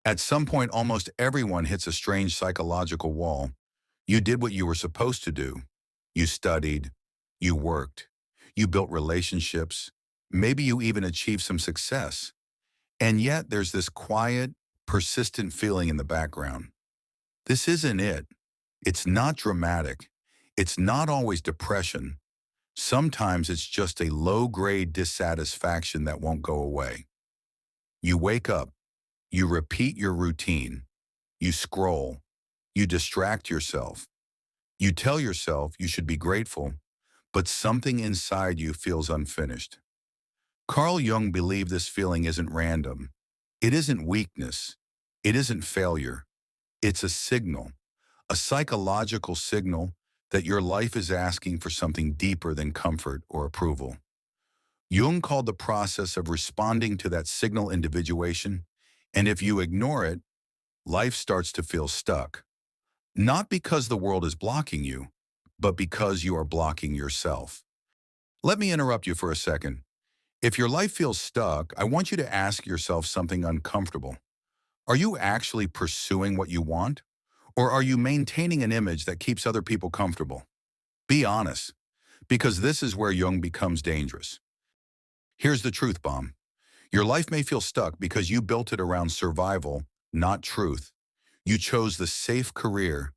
At some point, almost everyone hits a strange psychological wall. You did what you were supposed to do. You studied, you worked, you built relationships, maybe you even achieved some success. And yet there's this quiet, persistent feeling in the background. This isn't it. It's not dramatic. It's not always depression. Sometimes it's just a low-grade dissatisfaction that won't go away. You wake up, you repeat your routine, you scroll, you distract yourself, you tell yourself you should be grateful, but something inside you feels unfinished. Carl Jung believed this feeling isn't random. It isn't weakness. It isn't failure. It's a signal, a psychological signal that your life is asking for something deeper than comfort or approval. Jung called the process of responding to that signal individuation, and if you ignore it, life starts to feel stuck. Not because the world is blocking you, but because you are blocking yourself. Let me interrupt you for a second. If your life feels stuck, I want you to ask yourself something uncomfortable. Are you actually pursuing what you want? Or are you maintaining an image that keeps other people comfortable? Be honest, because this is where Jung becomes dangerous. Here's the truth bomb. Your life may feel stuck because you built it around survival, not truth. You chose the safe career,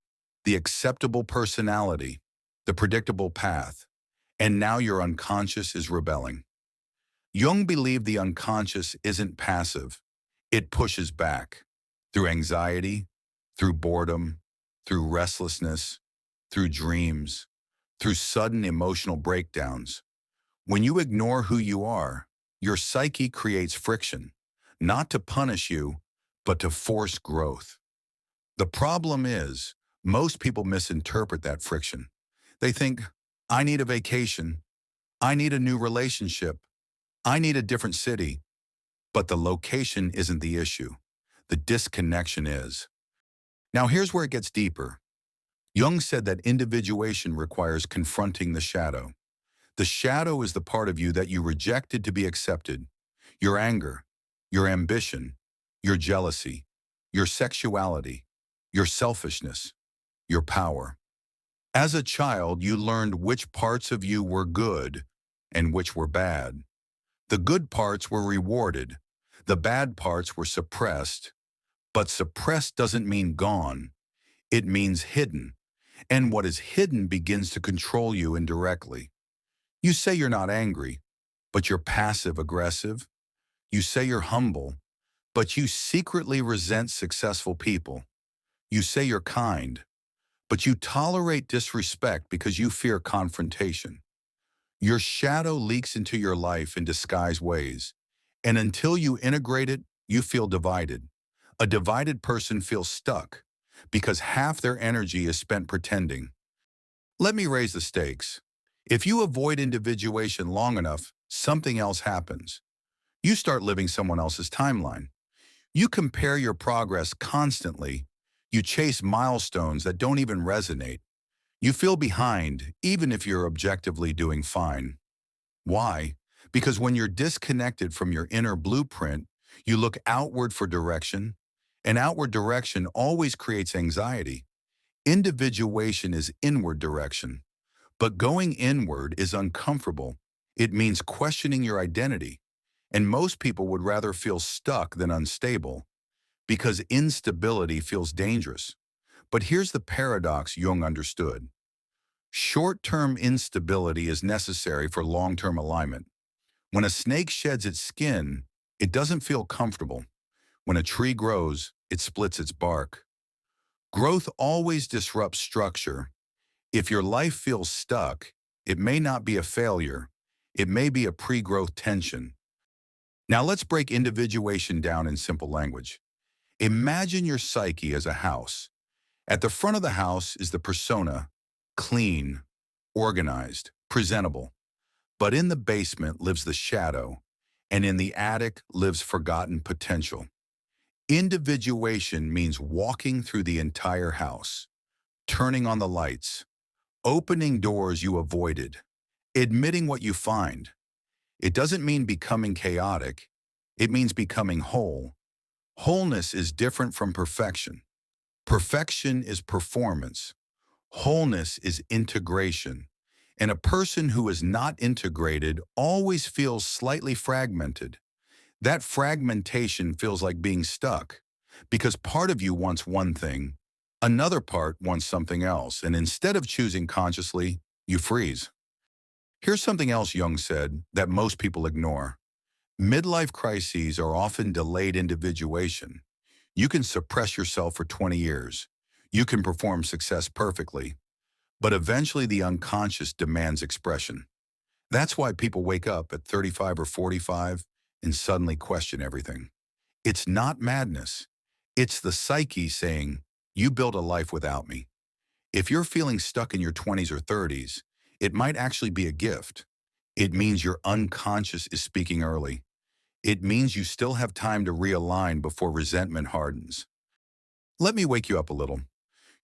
the acceptable personality, the predictable path, and now your unconscious is rebelling. Jung believed the unconscious isn't passive. It pushes back through anxiety, through boredom, through restlessness, through dreams, through sudden emotional breakdowns. When you ignore who you are, your psyche creates friction, not to punish you, but to force growth. The problem is, most people misinterpret that friction. They think, I need a vacation, I need a new relationship, I need a different city. But the location isn't the issue. The disconnection is. Now here's where it gets deeper. Jung said that individuation requires confronting the shadow. The shadow is the part of you that you rejected to be accepted. Your anger, your ambition, your jealousy, your sexuality, your selfishness, your power. As a child, you learned which parts of you were good and which were bad. The good parts were rewarded. The bad parts were suppressed. But suppressed doesn't mean gone. It means hidden. And what is hidden begins to control you indirectly. You say you're not angry, but you're passive-aggressive. You say you're humble, but you secretly resent successful people. You say you're kind, but you tolerate disrespect because you fear confrontation. Your shadow leaks into your life in disguised ways, and until you integrate it, you feel divided. A divided person feels stuck because half their energy is spent pretending. Let me raise the stakes. If you avoid individuation long enough, something else happens. You start living someone else's timeline. You compare your progress constantly. You chase milestones that don't even resonate. You feel behind, even if you're objectively doing fine. Why? Because when you're disconnected from your inner blueprint, you look outward for direction, and outward direction always creates anxiety. Individuation is inward direction, but going inward is uncomfortable. It means questioning your identity, and most people would rather feel stuck than unstable because instability feels dangerous. But here's the paradox Jung understood. Short-term instability is necessary for long-term alignment. When a snake sheds its skin, it doesn't feel comfortable. When a tree grows, it splits its bark. Growth always disrupts structure. If your life feels stuck, it may not be a failure. It may be a pre-growth tension. Now let's break individuation down in simple language. Imagine your psyche as a house. At the front of the house is the persona, clean, organized, presentable. But in the basement lives the shadow, and in the attic lives forgotten potential. Individuation means walking through the entire house, turning on the lights, opening doors you avoided, admitting what you find. It doesn't mean becoming chaotic. It means becoming whole. Wholeness is different from perfection. Perfection is performance. Wholeness is integration. And a person who is not integrated always feels slightly fragmented. That fragmentation feels like being stuck because part of you wants one thing, another part wants something else, and instead of choosing consciously, you freeze. Here's something else Jung said that most people ignore. Midlife crises are often delayed individuation. You can suppress yourself for 20 years. You can perform success perfectly, but eventually the unconscious demands expression. That's why people wake up at 35 or 45 and suddenly question everything. It's not madness. It's the psyche saying, you built a life without me. If you're feeling stuck in your 20s or 30s, it might actually be a gift. It means your unconscious is speaking early. It means you still have time to realign before resentment hardens. Let me wake you up a little.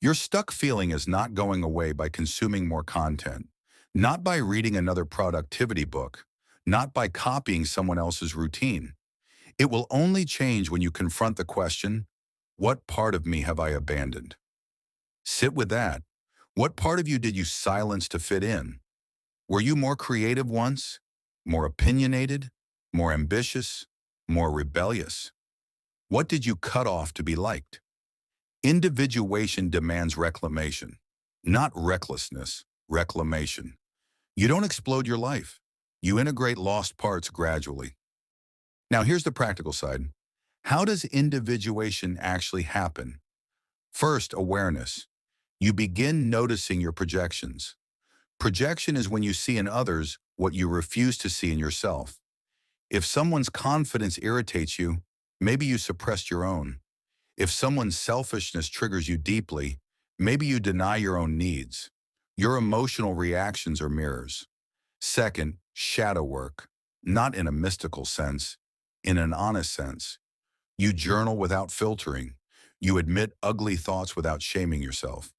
Your stuck feeling is not going away by consuming more content, not by reading another productivity book, not by copying someone else's routine. It will only change when you confront the question, what part of me have I abandoned? Sit with that. What part of you did you silence to fit in? Were you more creative once? More opinionated? More ambitious? More rebellious? What did you cut off to be liked? Individuation demands reclamation, not recklessness, reclamation. You don't explode your life. You integrate lost parts gradually. Now here's the practical side. How does individuation actually happen? First, awareness. You begin noticing your projections. Projection is when you see in others what you refuse to see in yourself. If someone's confidence irritates you, maybe you suppressed your own. If someone's selfishness triggers you deeply, maybe you deny your own needs. Your emotional reactions are mirrors. Second, shadow work. Not in a mystical sense, in an honest sense. You journal without filtering. You admit ugly thoughts without shaming yourself.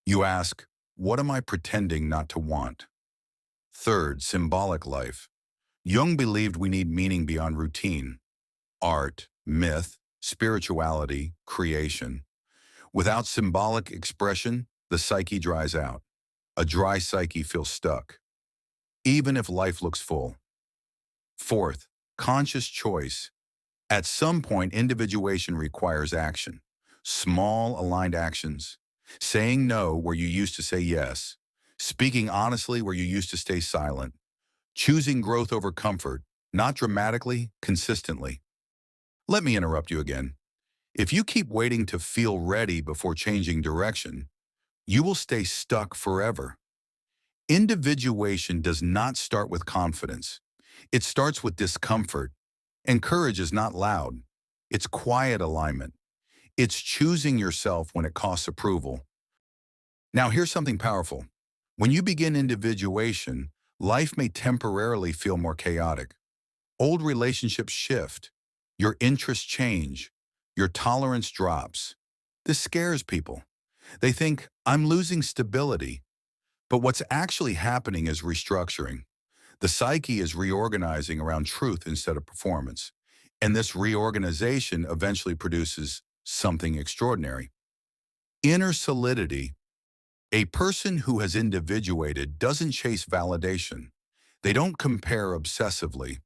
You ask, what am I pretending not to want? Third, symbolic life. Jung believed we need meaning beyond routine. Art, myth, spirituality, creation. Without symbolic expression, the psyche dries out. A dry psyche feels stuck, even if life looks full. Fourth, conscious choice. At some point, individuation requires action. Small, aligned actions. Saying no where you used to say yes. Speaking honestly where you used to stay silent. Choosing growth over comfort, not dramatically, consistently. Let me interrupt you again. If you keep waiting to feel ready before changing direction, you will stay stuck forever. Individuation does not start with confidence. It starts with discomfort. And courage is not loud. It's quiet alignment. It's choosing yourself when it costs approval. Now here's something powerful. When you begin individuation, life may temporarily feel more chaotic. Old relationships shift. Your interests change. Your tolerance drops. This scares people. They think, I'm losing stability. But what's actually happening is restructuring. The psyche is reorganizing around truth instead of performance. And this reorganization eventually produces something extraordinary. Inner solidity. A person who has individuated doesn't chase validation. They don't compare obsessively.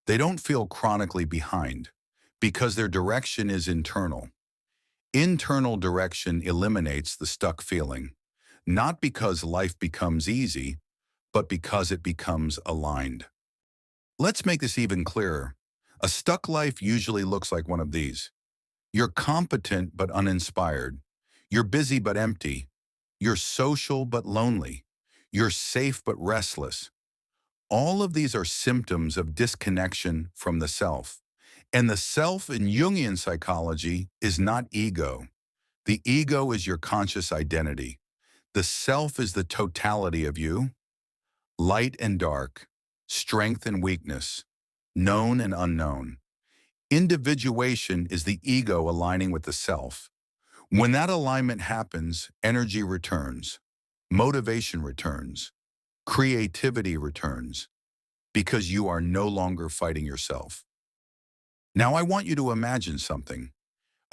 They don't feel chronically behind because their direction is internal. Internal direction eliminates the stuck feeling, not because life becomes easy, but because it becomes aligned. Let's make this even clearer. A stuck life usually looks like one of these. You're competent but uninspired. You're busy but empty. You're social but lonely. You're safe but restless. All of these are symptoms of disconnection from the self. And the self in Jungian psychology is not ego. The ego is your conscious identity. The self is the totality of you, light and dark, strength and weakness, known and unknown. Individuation is the ego aligning with the self. When that alignment happens, energy returns, motivation returns, creativity returns, because you are no longer fighting yourself. Now I want you to imagine something.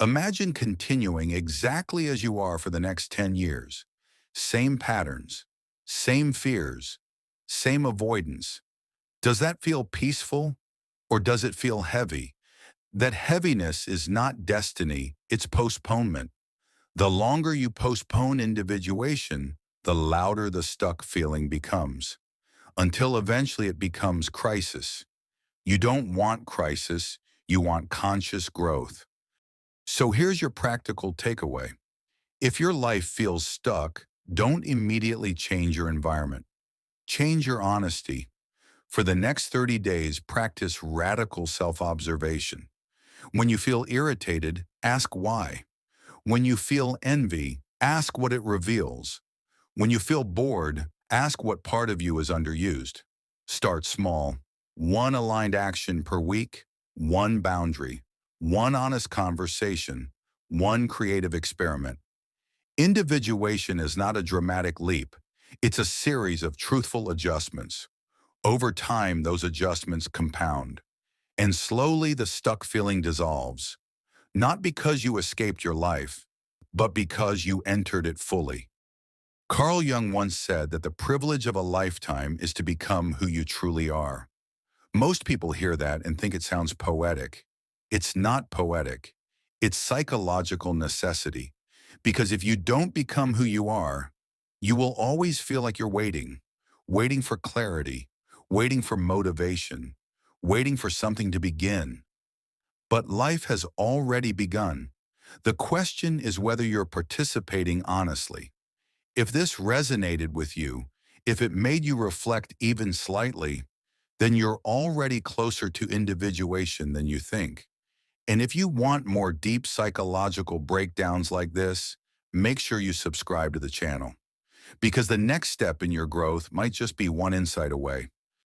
Imagine continuing exactly as you are for the next 10 years. Same patterns, same fears, same avoidance. Does that feel peaceful or does it feel heavy? That heaviness is not destiny, it's postponement. The longer you postpone individuation, the louder the stuck feeling becomes, until eventually it becomes crisis. You don't want crisis, you want conscious growth. So here's your practical takeaway. If your life feels stuck, don't immediately change your environment. Change your honesty. For the next 30 days, practice radical self-observation. When you feel irritated, ask why. When you feel envy, ask what it reveals. When you feel bored, ask what part of you is underused. Start small. One aligned action per week, one boundary, one honest conversation, one creative experiment. Individuation is not a dramatic leap. It's a series of truthful adjustments. Over time, those adjustments compound, and slowly the stuck feeling dissolves, not because you escaped your life, but because you entered it fully. Carl Jung once said that the privilege of a lifetime is to become who you truly are. Most people hear that and think it sounds poetic. It's not poetic. It's psychological necessity. Because if you don't become who you are, you will always feel like you're waiting for clarity, waiting for motivation, waiting for something to begin. But life has already begun. The question is whether you're participating honestly. If this resonated with you, if it made you reflect even slightly, then you're already closer to individuation than you think. And if you want more deep psychological breakdowns like this, make sure you subscribe to the channel. Because the next step in your growth might just be one insight away.